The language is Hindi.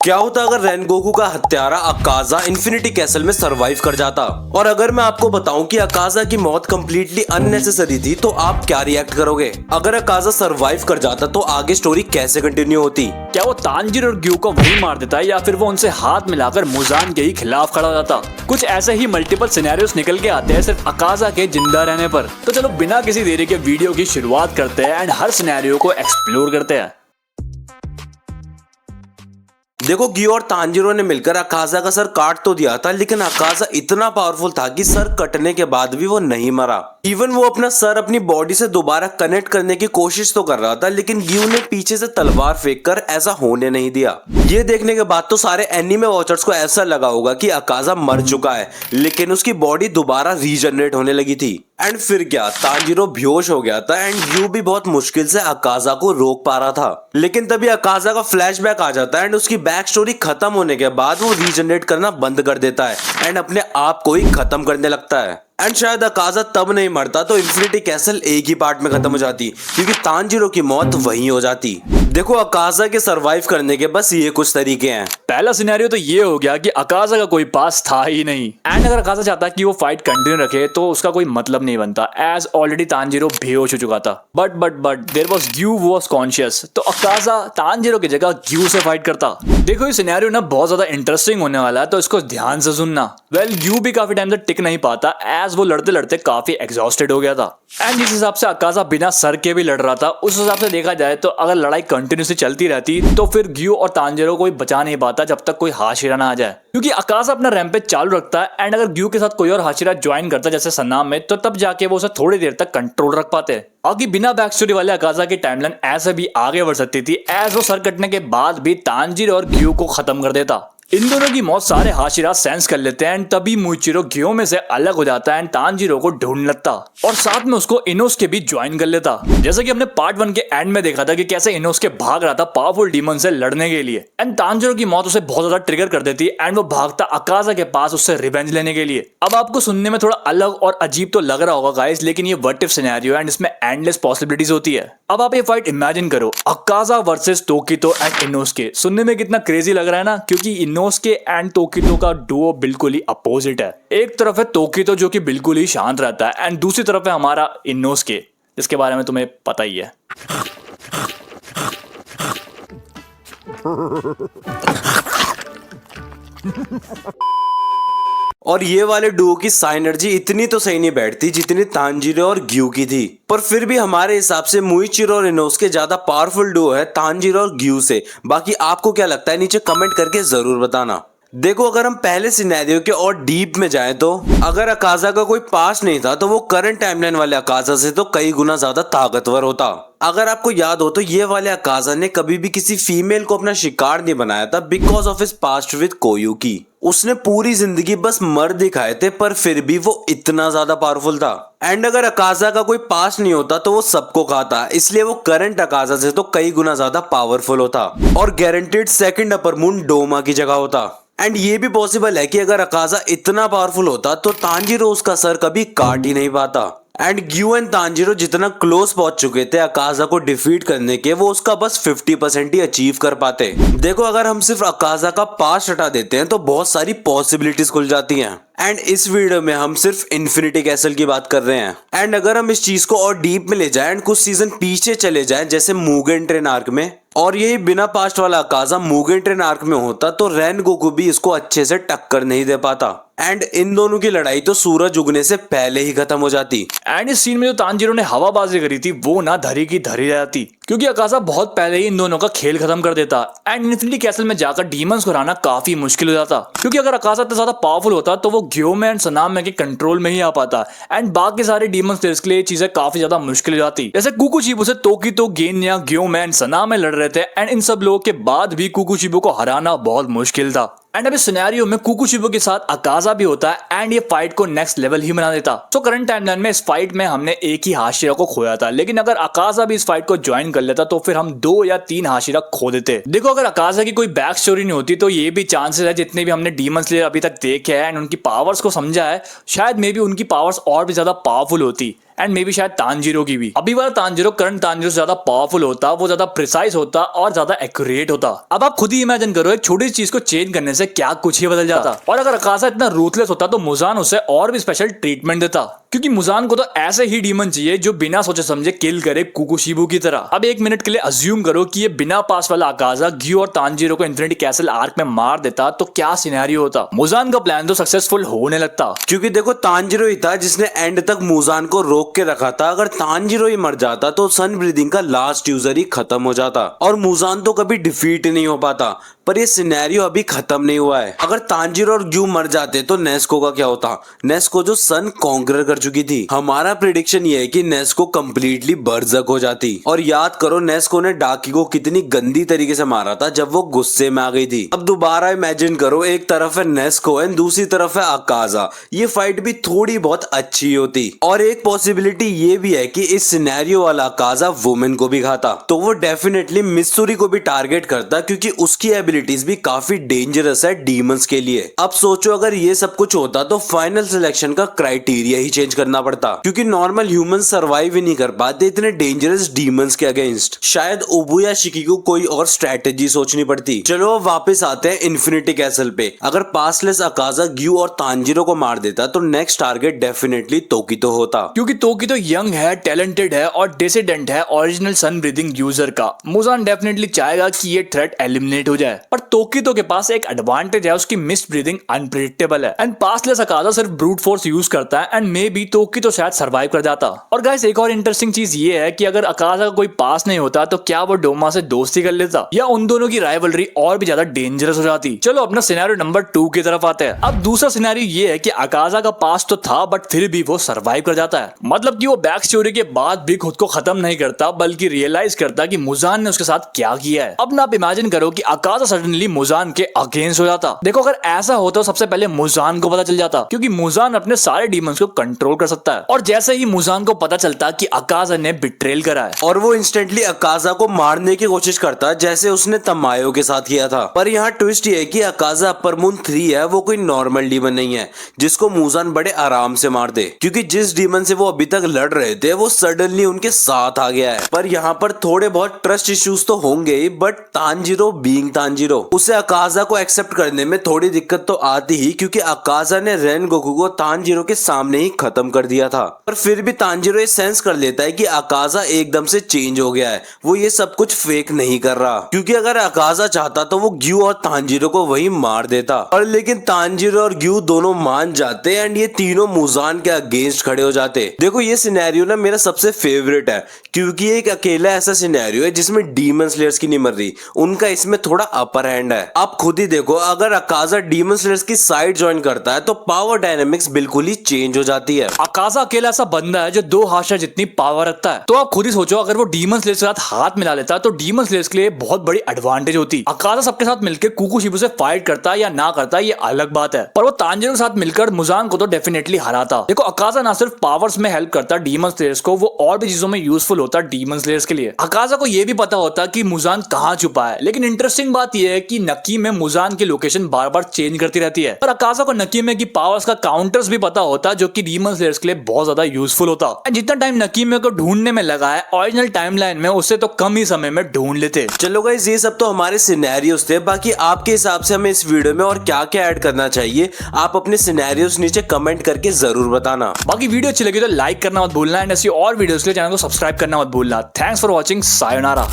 क्या होता अगर रेनगोकू का हत्यारा अकाजा इन्फिनिटी कैसल में सरवाइव कर जाता? और अगर मैं आपको बताऊं कि अकाजा की मौत कम्प्लीटली अननेसेसरी थी तो आप क्या रिएक्ट करोगे? अगर अकाजा सरवाइव कर जाता तो आगे स्टोरी कैसे कंटिन्यू होती? क्या वो तांजीरो और ग्यू को वही मार देता या फिर वो उनसे हाथ मिलाकर मुजान के ही खिलाफ खड़ा हो जाता? कुछ ऐसे ही मल्टीपल सिनेरियोस निकल के आते हैं सिर्फ अकाजा के जिंदा रहने पर। तो चलो बिना किसी देरी के वीडियो की शुरुआत करते हैं एंड हर सिनेरियो को एक्सप्लोर करते हैं। देखो, गियो और तांजीरो ने मिलकर अकाजा का सर काट तो दिया था, लेकिन अकाजा इतना पावरफुल था कि सर कटने के बाद भी वो नहीं मरा। इवन वो अपना सर अपनी बॉडी से दोबारा कनेक्ट करने की कोशिश तो कर रहा था, लेकिन गियो ने पीछे से तलवार फेंक कर ऐसा होने नहीं दिया। ये देखने के बाद तो सारे एनीमे वॉचर्स को ऐसा लगा होगा कि अकाजा मर चुका है, लेकिन उसकी बॉडी दोबारा रीजनरेट होने लगी थी। एंड फिर क्या, तांजीरो बेहोश हो गया था एंड गियो भी बहुत मुश्किल से अकाजा को रोक पा रहा था। लेकिन तभी अकाजा का फ्लैशबैक आ जाता है एंड उसकी बैक स्टोरी खत्म होने के बाद वो रीजनरेट करना बंद कर देता है एंड अपने आप को ही खत्म करने लगता है। एंड शायद अकाजा तब नहीं मरता तो इन्फिनिटी कैसल एक ही पार्ट में खत्म हो जाती, क्योंकि तांजीरो की मौत वहीं हो जाती। देखो, अकाजा के सरवाइव करने के बस ये कुछ तरीके हैं। पहला सिनेरियो तो ये हो गया कि अकाजा का कोई पास था ही नहीं एंड अगर अकाजा चाहता कि वो फाइट कंटिन्यू रखे तो उसका कोई मतलब नहीं बनता, एज ऑलरेडी तांजीरो बेहोश हो चुका था। But there was Giyu was conscious, तो अकाजा तांजीरो की जगह ग्यू से फाइट करता। देखो, ये सिनेरियो ना बहुत ज्यादा इंटरेस्टिंग होने वाला है, तो इसको ध्यान से सुनना। वेल, ग्यू भी काफी टाइम तक टिक नहीं पाता, एज वो लड़ते लड़ते काफी एग्जॉस्टेड हो गया था। एंड जिस हिसाब से अकाजा बिना सर के भी लड़ रहा था, उस हिसाब से देखा जाए तो अगर लड़ाई कंटिन्यूसली चलती रहती तो फिर ग्यू और तांजीरो कोई बचा नहीं पाता जब तक कोई हाशिरा ना आ जाए, क्योंकि अकाजा अपना रैम्पेज चालू रखता है एंड अगर ग्यू के साथ कोई और हाशिरा ज्वाइन करता जैसे सन्नाम में, तो तब जाके वो उसे थोड़ी देर तक कंट्रोल रख पाते। बाकी बिना बैक स्टोरी वाले अकाजा की टाइमलाइन ऐसे भी आगे बढ़ सकती थी, एज वो सर कटने के बाद भी तांजीरो और ग्यू को खत्म कर देता। इन दोनों की मौत सारे हाशिरा सेंस कर लेते हैं एंड तभी मुइचिरो ग्यो में से अलग हो जाता है एंड तांजीरो को ढूंढ लेता और साथ में उसको इनोसुके भी ज्वाइन कर लेता। जैसे कि हमने पार्ट 1 के एंड में देखा था कि कैसे इनोसुके भाग रहा था पावरफुल डीमन से लड़ने के लिए एंड तांजीरो की मौत उसे बहुत ज्यादा ट्रिगर कर देती एंड वो भागता अकाजा के पास उससे रिवेंज लेने के लिए। अब आपको सुनने में थोड़ा अलग और अजीब तो लग रहा होगा गाइस, लेकिन ये व्हाट इफ सिनेरियो एंड इसमें एंडलेस पॉसिबिलिटीज होती है। अब आप ये फाइट इमेजिन करो, अकाजा वर्सेस तोकितो एंड इनोसुके। सुनने में कितना क्रेजी लग रहा है ना, क्योंकि इनोसुके एंड तोकितो का डुओ बिल्कुल ही अपोजिट है। एक तरफ है तोकितो जो कि बिल्कुल ही शांत रहता है एंड दूसरी तरफ है हमारा इनोसुके, जिसके बारे में तुम्हें पता ही है। और ये वाले डुओ की साइनर्जी इतनी तो सही नहीं बैठती जितनी तांजीरो और ग्यू की थी, पर फिर भी हमारे हिसाब से मुइचिरो और इनोसुके ज्यादा पावरफुल डुओ है तांजीरो और ग्यू से। बाकी आपको क्या लगता है नीचे कमेंट करके जरूर बताना। देखो, अगर हम पहले सिनेरियो के और डीप में जाएं तो अगर अकाजा का कोई पास नहीं था तो वो करंट टाइमलाइन वाले अकाजा से तो कई गुना ज्यादा ताकतवर होता। अगर आपको याद हो तो ये वाले अकाजा ने कभी भी किसी फीमेल को अपना शिकार नहीं बनाया था because of his past with Koyuki. उसने पूरी जिंदगी बस मर्द दिखाए थे, पर फिर भी वो इतना ज्यादा पावरफुल था। एंड अगर अकाजा का कोई पास नहीं होता तो वो सबको खाता, इसलिए वो करंट अकाजा से तो कई गुना ज्यादा पावरफुल होता और guaranteed second upper moon Doma की जगह होता। एंड ये भी पॉसिबल है कि अगर अकाजा इतना पावरफुल होता तो तांजीरो उसका सर कभी काट ही नहीं पाता। एंड ग्यू एंड तांजीरो जितना क्लोज पहुंच चुके थे अकाजा को डिफीट करने के, वो उसका बस 50% ही अचीव कर पाते। देखो, अगर हम सिर्फ अकाजा का पास हटा देते हैं तो बहुत सारी पॉसिबिलिटीज खुल जाती हैं। एंड इस वीडियो में हम सिर्फ इन्फिनिटी कैसल की बात कर रहे हैं। एंड अगर हम इस चीज को और डीप में ले जाएं एंड कुछ सीजन पीछे चले जाएं जैसे मुगेन ट्रेन आर्क में, और यही बिना पास्ट वाला अकाजा मुगेन ट्रेन आर्क में होता तो रेनगोकू भी इसको अच्छे से टक्कर नहीं दे पाता एंड इन दोनों की लड़ाई तो सूरज उगने से पहले ही खत्म हो जाती। एंड इस सीन में जो तांजीरो ने हवाबाजी करी थी वो ना धरी की धरी जाती, क्योंकि अकाजा बहुत पहले ही इन दोनों का खेल खत्म कर देता एंड इन्फिनिटी कैसल में जाकर डीमंस को हराना काफी मुश्किल हो जाता, क्योंकि अगर अकाजा इतना ज्यादा पावरफुल होता तो वो ग्योमे एंड सनामे के कंट्रोल में ही आ पाता एंड बाकी सारे डीमन स्लेयर्स के लिए चीजें काफी ज्यादा मुश्किल हो जाती। जैसे कुकुशिबो से तोकितो, गेन्या, ग्योमे एंड सनामे लड़ रहे थे एंड इन सब लोगों के बाद भी कुकुशिबो को हराना बहुत मुश्किल था। एंड अब इस सिनेरियो में कुकुशिबो के साथ अकाजा भी होता है एंड ये फाइट को नेक्स्ट लेवल ही बना देता। तो करंट टाइमलाइन में इस फाइट में हमने एक ही हाशिरा को खोया था, लेकिन अगर अकाजा भी इस फाइट को ज्वाइन कर लेता तो फिर हम 2 या 3 हाशिरा खो देते। देखो, अगर अकाजा की कोई बैक स्टोरी नहीं होती तो ये भी चांसेस है, जितने भी हमने डीमन स्लेयर अभी तक देखे हैं एंड उनकी पावर्स को समझा है, शायद मे बी उनकी पावर्स और भी ज्यादा पावरफुल होती एंड मे बी शायद तांजीरो की भी। अभी वाला तांजीरो करंट तांजीरो से ज्यादा पावरफुल होता, वो ज्यादा प्रिसाइज होता और ज्यादा एक्यूरेट होता। अब आप खुद ही इमेजिन करो एक छोटी चीज को चेंज करने से क्या कुछ ही बदल जाता। और अगर अकाजा इतना रूथलेस होता तो मुजान उसे और भी स्पेशल ट्रीटमेंट देता, क्योंकि मुजान को तो ऐसे ही डीमन चाहिए जो बिना सोचे समझे किल करे कुकुशिबू की तरह। अब एक मिनट के लिए अज्यूम करो कि ये बिना पास वाला अकाजा ग्यू और तांजीरो को इन्फिनिटी कैसल आर्क में मार देता तो क्या सिनेरियो होता। मुजान का प्लान तो सक्सेसफुल होने लगता, क्योंकि देखो तांजीरो ही था जिसने एंड तक मुजान को रोक के रखा था। अगर तांजीरो ही मर जाता तो सन ब्रीदिंग का लास्ट यूजर ही खत्म हो जाता और मुजान तो कभी डिफीट नहीं हो पाता। पर ये सिनेरियो अभी खत्म नहीं हुआ है। अगर तांजीरो और ग्यू मर जाते तो नेस्को का क्या होता? नेस्को जो सन कॉन्कर कर चुकी थी। हमारा प्रिडिक्शन ये है कि नेस्को कंप्लीटली बर्जक हो जाती। और याद करो नेस्को ने डाकी को कितनी गंदी तरीके से मारा था जब वो गुस्से में आ गई थी। अब दोबारा इमेजिन करो, एक तरफ है नेस्को एंड दूसरी तरफ है अकाजा। ये फाइट भी थोड़ी बहुत अच्छी होती। और एक पॉसिबिलिटी ये भी है कि इस सिनेरियो वाला अकाजा वुमेन को भी खाता, तो वो डेफिनेटली मिस्सूरी को भी टारगेट करता, क्योंकि उसकी एबिलिटीज भी काफी डेंजरस है डीमंस के लिए। अब सोचो अगर ये सब कुछ होता तो फाइनल सिलेक्शन का क्राइटेरिया ही चेंज करना पड़ता, क्योंकि नॉर्मल ह्यूमन सर्वाइव ही नहीं कर पाते इतने डेंजरस डीमंस के अगेंस्ट। शायद ओबू या शिकी को कोई और स्ट्रेटेजी सोचनी पड़ती। चलो अब वापस आते हैं इन्फिनिटी कैसल पे। अगर पासलेस अकाजा ग्यू और तांजीरो को मार देता तो नेक्स्ट टारगेट डेफिनेटली तोकितो होता, क्योंकि तोकितो यंग है, टैलेंटेड है और डिसिडेंट है ओरिजिनल सन ब्रीदिंग यूजर का। मुजान डेफिनेटली चाहेगा कि ये थ्रेट एलिमिनेट हो जाए, पर तोकितो के पास एक एडवांटेज है, उसकी मिस्ड ब्रीदिंग अनप्रेडिक्टेबल है एंड पासलेस अकाजा सिर्फ ब्रूट फोर्स यूज करता है एंड मे बी तोकितो शायद सर्वाइव कर जाता। और गाइस एक और इंटरेस्टिंग चीज ये है कि अगर अकाजा का कोई पास नहीं होता तो क्या वो डोमा से दोस्ती कर लेता या उन दोनों की राइवलरी और भी ज्यादा डेंजरस हो जाती। चलो अपना सिनेरियो नंबर 2 की तरफ आते हैं। अब दूसरा सिनेरियो ये है कि अकाजा का पास तो था बट फिर भी वो सर्वाइव कर जाता है। मतलब कि वो बैक स्टोरी के बाद भी खुद को खत्म नहीं करता बल्कि रियलाइज करता कि मुजान ने उसके साथ क्या किया है। अब ना आप इमेजिन करो कि अकाजा सडनली मुजान के अगेंस्ट हो जाता। देखो अगर ऐसा होता तो सबसे पहले मुजान को पता चल जाता, क्योंकि मुजान अपने सारे डीमंस को कंट्रोल कर सकता है। और जैसे ही मुजान को पता चलता कि अकाजा ने बिट्रेल करा है और वो इंस्टेंटली अकाजा को मारने की कोशिश करता जैसे उसने तमायो के साथ किया था। पर यहाँ ट्विस्ट ये है कि अकाजा अपर मून 3 है, वो कोई नॉर्मल डीमन नहीं है जिसको मुजान बड़े आराम से मार दे, क्योंकि जिस डीमन से वो अभी तक लड़ रहे थे वो सडनली उनके साथ आ गया है। पर यहाँ पर थोड़े बहुत ट्रस्ट इश्यूज तो होंगे ही, बट तांजीरो बीइंग तांजीरो उसे अकाजा को एक्सेप्ट करने में थोड़ी दिक्कत तो आती ही, क्योंकि अकाजा ने रेन गोकू को तांजीरो के सामने ही खत्म कर दिया था। पर फिर भी तांजीरो ये सेंस कर लेता है कि अकाजा एकदम से चेंज हो गया है, वो ये सब कुछ फेक नहीं कर रहा, क्योंकि अगर अकाजा चाहता तो वो ग्यू और तांजीरो को वही मार देता। और लेकिन तांजीरो और ग्यू दोनों मान जाते एंड ये तीनों मुजान के अगेंस्ट खड़े हो जाते। देखो ये सिनेरियो ना मेरा सबसे फेवरेट है, क्योंकि एक अकेला ऐसा सिनेरियो है जिसमें डीमन स्लेयर्स की नहीं मर रही, उनका इसमें थोड़ा अपर हैंड है। आप खुद ही देखो अगर अकाजा डीमन स्लेयर्स की साइड ज्वाइन करता है तो पावर डायनेमिक्स बिल्कुल ही चेंज हो जाती है। अकाजा अकेला ऐसा बंदा है जो 2 हाशिया जितनी पावर रखता है, तो आप खुद ही सोचो अगर वो डीमन स्लेयर्स के साथ हाथ मिला लेता तो डीमन स्लेयर्स के लिए बहुत बड़ी एडवांटेज होती। अकाजा सबके साथ मिलकर कुकुशिबू से फाइट करता या ना करता ये अलग बात है, पर वो तांजीरो के साथ मिलकर मुजान को तो डेफिनेटली हराता। देखो अकाजा ना सिर्फ पावर्स में हेल्प करता डीमन स्लेयर्स को, वो और भी चीजों में यूजफुल होता डीमन स्लेयर्स के लिए। अकाजा को ये भी पता होता कि मुजान कहाँ छुपा है, लेकिन इंटरेस्टिंग बात यह है कि नकी में मुजान की लोकेशन बार बार चेंज करती रहती है। पर अकाजा को नकी में की पावर्स का काउंटर्स भी पता होता जो कि डीमन स्लेयर्स के लिए बहुत ज्यादा यूजफुल होता। जितना टाइम नकीमे को ढूंढने में लगा है ओरिजिनल टाइमलाइन में उससे तो कम ही समय में ढूंढ लेते। चलो गाइस ये सब तो हमारे सिनेरियोस थे, बाकी आपके हिसाब से हमें इस वीडियो में और क्या क्या ऐड करना चाहिए आप अपने सिनेरियोस नीचे कमेंट करके जरूर बताना। बाकी वीडियो अच्छी लगी तो लाइक करना मत भूलना एंड ऐसी और वीडियोस के लिए चैनल को सब्सक्राइब करना मत भूलना। Thanks for watching, sayonara.